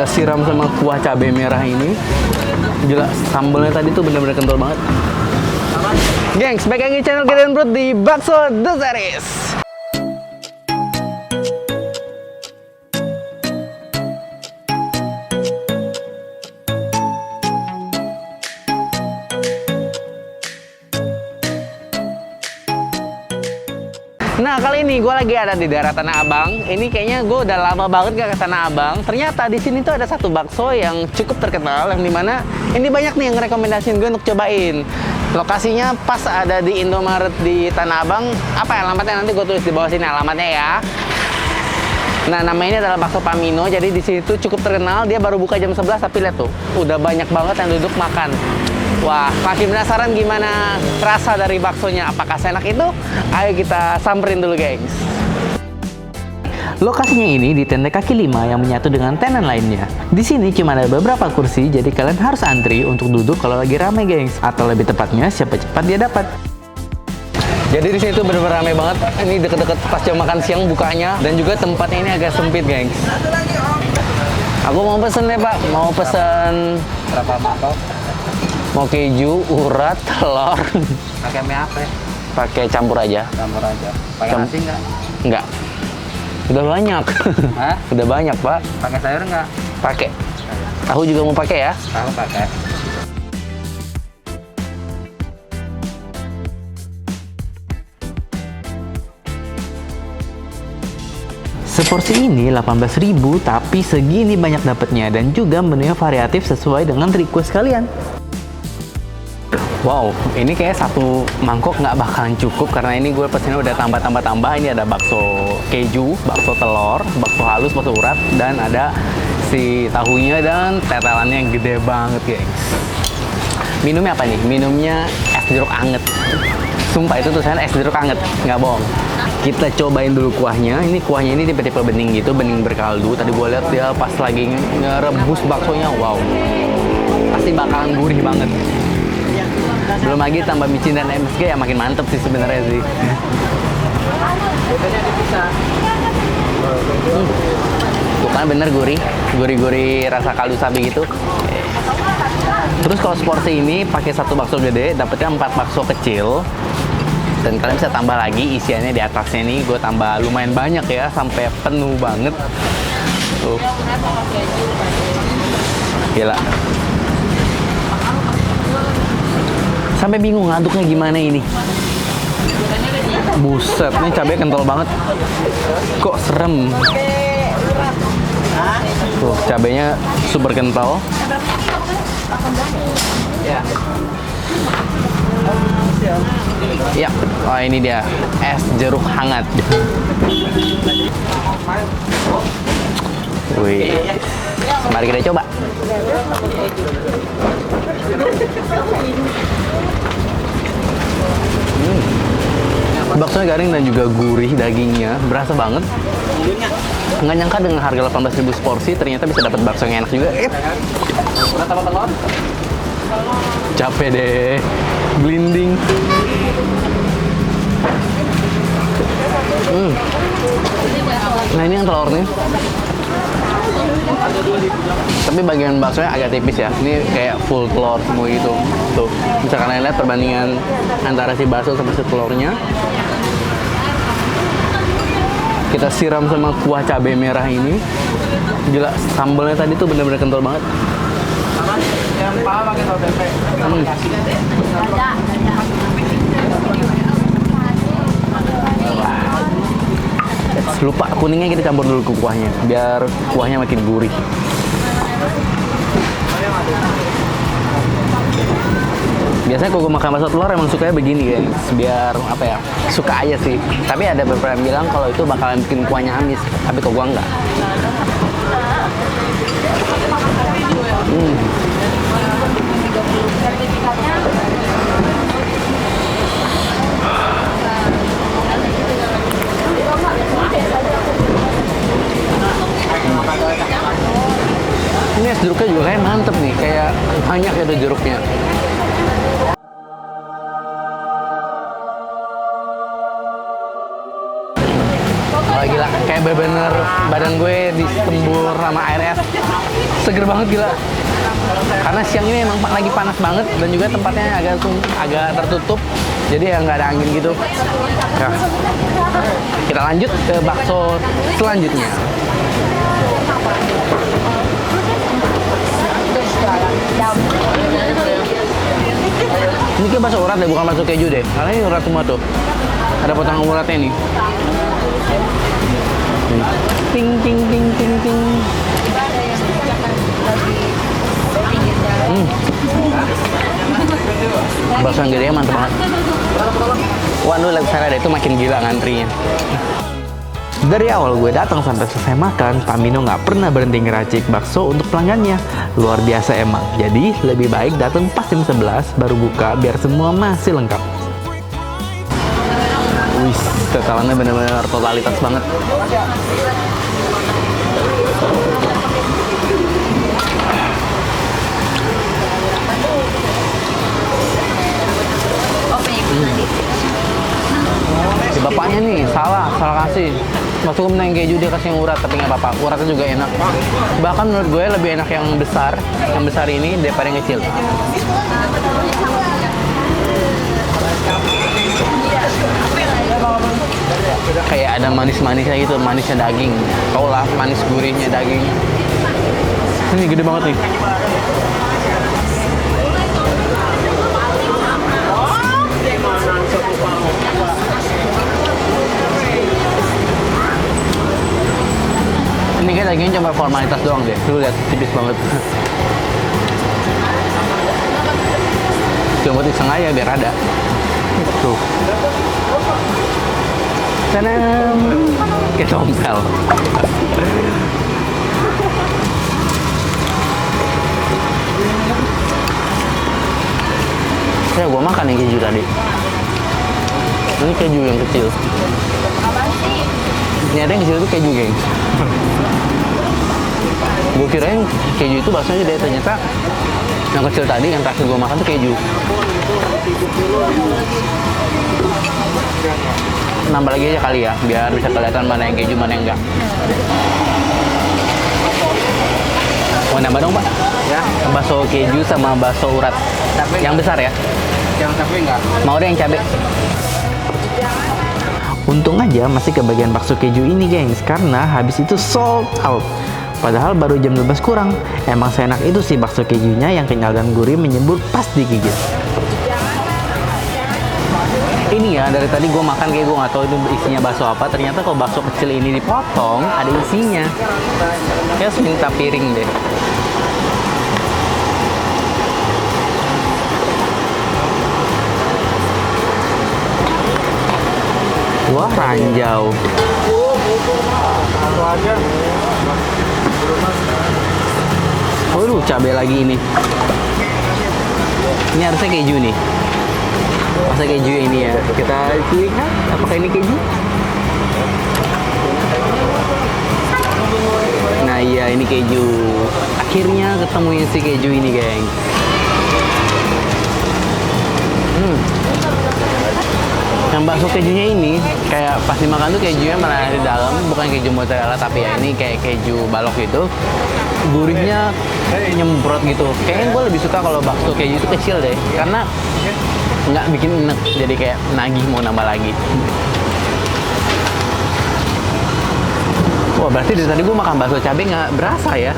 Kita siram sama kuah cabai merah ini. Gila, sambalnya tadi tuh bener-bener kental banget. Gengs, balik lagi channel kita Bro di Bakso The Series. Nah, kali ini gue lagi ada di daerah Tanah Abang. Ini kayaknya gue udah lama banget gak ke Tanah Abang. Ternyata di sini tuh ada satu bakso yang cukup terkenal, yang dimana ini banyak nih yang ngerekomendasiin gue untuk cobain. Lokasinya pas ada di Indomaret di Tanah Abang. Apa ya alamatnya? Nanti gue tulis di bawah sini alamatnya ya. Nah, nama ini adalah Bakso Pamino. Jadi di situ cukup terkenal. Dia baru buka jam 11, tapi lihat tuh, udah banyak banget yang duduk makan. Wah, makin penasaran gimana rasa dari baksonya. Apakah seenak itu? Ayo kita samperin dulu, gengs. Lokasinya ini di tenda kaki 5 yang menyatu dengan tenan lainnya. Di sini cuma ada beberapa kursi, jadi kalian harus antri untuk duduk kalau lagi ramai, gengs. Atau lebih tepatnya, siapa cepat dia dapat. Jadi di sini tuh bener-bener ramai banget. Ini deket-deket pas jam makan siang bukanya, dan juga tempatnya ini agak sempit, gengs. Aku mau pesen deh, Pak. Mau pesen berapa mangkok? Mau keju, urat, telur. Pakai mie apa ya? Pakai campur aja. Campur aja. Pakai nasi nggak? Nggak. Udah banyak. Hah? Udah banyak, Pak. Pakai sayur nggak? Pakai. Tahu juga mau pakai ya? Tahu pakai. Seporsi ini 18.000, tapi segini banyak dapatnya dan juga menunya variatif sesuai dengan request kalian. Wow, ini kayak satu mangkok nggak bakalan cukup karena ini gue pesennya udah tambah. Ini ada bakso keju, bakso telur, bakso halus, bakso urat, dan ada si tahunya dan tetelannya yang gede banget, gengs. Minumnya apa nih? Minumnya es jeruk anget. Sumpah itu tulisannya es jeruk anget, nggak bohong. Kita cobain dulu kuahnya. Ini kuahnya ini tipe-tipe bening gitu, bening berkaldu. Tadi gue lihat dia pas lagi ngerebus baksonya, wow, pasti bakalan gurih banget. Belum lagi tambah micin dan MSG, ya makin mantep sih sebenarnya sih. Tuh kan bener gurih rasa kaldu sapi gitu. Terus kalau seporsi ini pakai satu bakso gede, dapetnya 4 bakso kecil. Dan kalian bisa tambah lagi isiannya di atasnya nih. Gue tambah lumayan banyak ya, sampai penuh banget. Tuh. Gila. Sampai bingung ngaduknya gimana ini. Buset, ini cabai kental banget. Kok serem. Tuh, cabainya super kental. Ya, oh ini dia es jeruk hangat. Wih, mari kita coba. Baksonya garing dan juga gurih dagingnya, berasa banget. Nggak nyangka dengan harga 18.000 seporsi ternyata bisa dapat bakso yang enak juga. Capek deh, blinding. Nah ini yang telurnya. Tapi bagian baksonya agak tipis ya. Ini kayak full telur semua gitu. Tuh, bisa kalian lihat perbandingan antara si bakso sama si telurnya. Kita siram sama kuah cabai merah ini. Gila, sambalnya tadi tuh bener-bener kental banget. Yang paha pakai saus tempe. Lupa kuningnya kita campur dulu ke kuahnya biar kuahnya makin gurih. Biasanya kalau gue makan bakso telur emang sukanya begini, guys. Biar apa ya, suka aja sih. Tapi ada beberapa yang bilang kalau itu bakalan bikin kuahnya amis. Tapi kalau gue enggak. Ini es jeruknya juga kayak mantep nih, kayak banyak ya tuh jeruknya. Wah gila, kayak bener-bener badan gue disembur sama air es. Seger banget gila. Karena siang ini emang lagi panas banget dan juga tempatnya agak tertutup. Jadi ya nggak ada angin gitu. Nah, kita lanjut ke bakso selanjutnya. Ini kayak bakso urat deh, bukan bakso keju deh. Karena ini urat semua tuh. Ada potongan uratnya nih. Ting ting ting ting ting. Bakso yang gede mantap banget. Waduh, lihat saya itu makin gila ngantrinya. Dari awal gue datang sampai selesai makan, Pak Mino nggak pernah berhenti ngeracik bakso untuk pelanggannya. Luar biasa emang. Jadi lebih baik datang pas jam 11 baru buka biar semua masih lengkap. Wih, tetelannya benar-benar totalitas banget. Si bapaknya nih salah kasih. Masuk yang keju dia kasih yang urat, tapi nggak apa-apa. Uratnya juga enak. Bahkan menurut gue lebih enak yang besar ini daripada yang kecil. Kayak ada manis-manisnya gitu, manisnya daging. Tau lah, manis gurihnya daging. Ini gede banget nih. Ini kayak dagingnya cuma formalitas doang deh. Lu lihat tipis banget. Cuma iseng aja biar ada. Tuh. Tanam. Kayak tompel. Ya gua makan yang keju tadi. Ini keju yang kecil. Ini ada yang kecil itu keju, geng. Gue kirain keju itu baksonya deh, ternyata yang kecil tadi yang terakhir gue makan tuh keju. Nambah lagi aja kali ya, biar bisa kelihatan mana yang keju mana yang enggak. Mau nambah dong, Pak? Ya. Bakso keju sama bakso urat. Cabai yang besar ya? Yang cabai enggak? Mau deh yang cabai. Untung aja masih kebagian bakso keju ini, gengs, karena habis itu sold out. Padahal baru jam 12 kurang. Emang seenak itu sih bakso kejunya yang kenyal dan gurih menyembur pas digigit. Ini ya, dari tadi gue makan kayak gue nggak tahu itu isinya bakso apa. Ternyata kalau bakso kecil ini dipotong, ada isinya. Ya, harus minta piring deh. Wah, ranjau. Waduh, cabai lagi ini. Ini harusnya keju nih. Masa keju ini ya? Kita lihat apakah ini keju? Nah iya, ini keju. Akhirnya ketemuin si keju ini, geng. Yang bakso kejunya ini kayak pas dimakan tuh kejunya malah di dalam, bukan keju mozzarella tapi ya ini kayak keju balok gitu. Gurihnya nyemprot gitu. Kayaknya gue lebih suka kalau bakso keju itu kecil deh, karena nggak bikin enek, jadi kayak nagih mau nambah lagi. Wah, berarti dari tadi gue makan bakso cabai nggak berasa ya.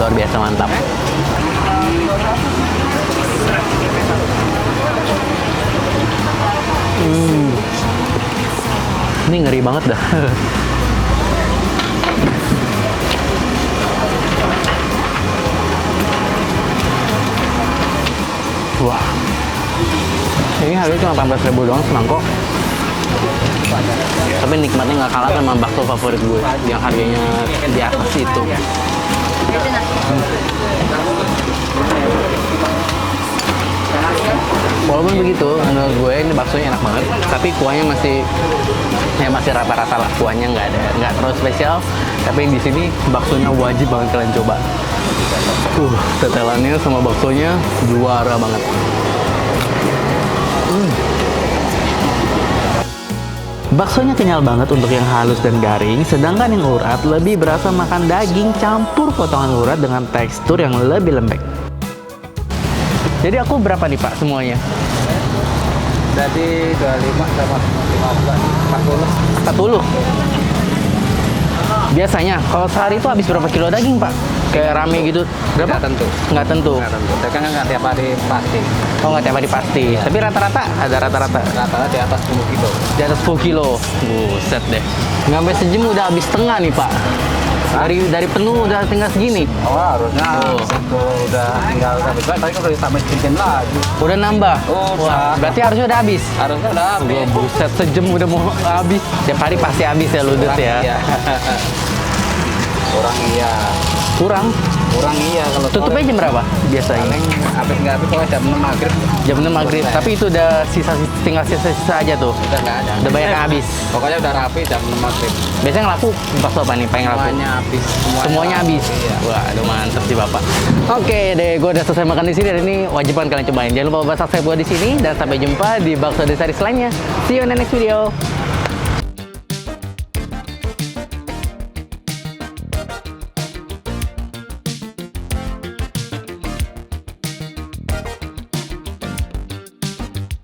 Luar biasa mantap. Ini ngeri banget dah. Wah, ini harganya cuma 18.000 doang semangkok. Tapi nikmatnya nggak kalah sama bakso favorit gue yang harganya di atas itu. Walaupun begitu, menurut gue ini baksonya enak banget, tapi kuahnya masih Ya masih rata-rata lah, kuahnya nggak terlalu spesial. Tapi di sini baksonya wajib banget kalian coba. Tetelannya sama baksonya juara banget. Baksonya kenyal banget untuk yang halus dan garing, sedangkan yang urat lebih berasa makan daging campur potongan urat dengan tekstur yang lebih lembek. Jadi aku berapa nih Pak semuanya? Jadi 25 sama 15, 40. 40. Biasanya kalau sehari itu habis berapa kilo daging Pak? Kayak rame gitu. Berapa? Nggak tentu. Nggak tentu. Nggak tentu. Dagang nggak tiap hari pasti. Oh nggak tiap hari pasti. Tapi rata-rata ada rata-rata. Rata-rata di atas 10 kilo. Di atas 10 kilo. Buset deh. Nggak sampai sejam udah habis setengah nih Pak. Dari penuh udah tinggal segini. Oh harusnya Oh. itu udah tinggal habis. Tadi kan udah ditambah sedikit lagi. Udah nambah. Oh, Wah, berarti harusnya udah habis. Harusnya udah habis. Gua buset sejam udah mau habis. Tiap hari pasti habis ya ludes ya. Iya. Kurang iya. Kurang. Iya kalau Tutupnya jam berapa biasanya? paling habis nggak habis pokoknya jam 6 maghrib Jam 6 maghrib. Tapi itu udah tinggal sisa-sisa aja tuh. udah nggak ada. Udah banyak yang habis. Pokoknya udah rapi jam 6 maghrib. Biasanya ngelaku bakso apa nih? Pengen laku? Semuanya habis. Semuanya habis. Iya. Wah, aduh mantep sih Bapak. Oke deh, gue udah selesai makan di sini dan ini wajib banget kalian cobain. Jangan lupa subscribe gue di sini dan sampai jumpa di bakso desa selanjutnya. See you in the next video.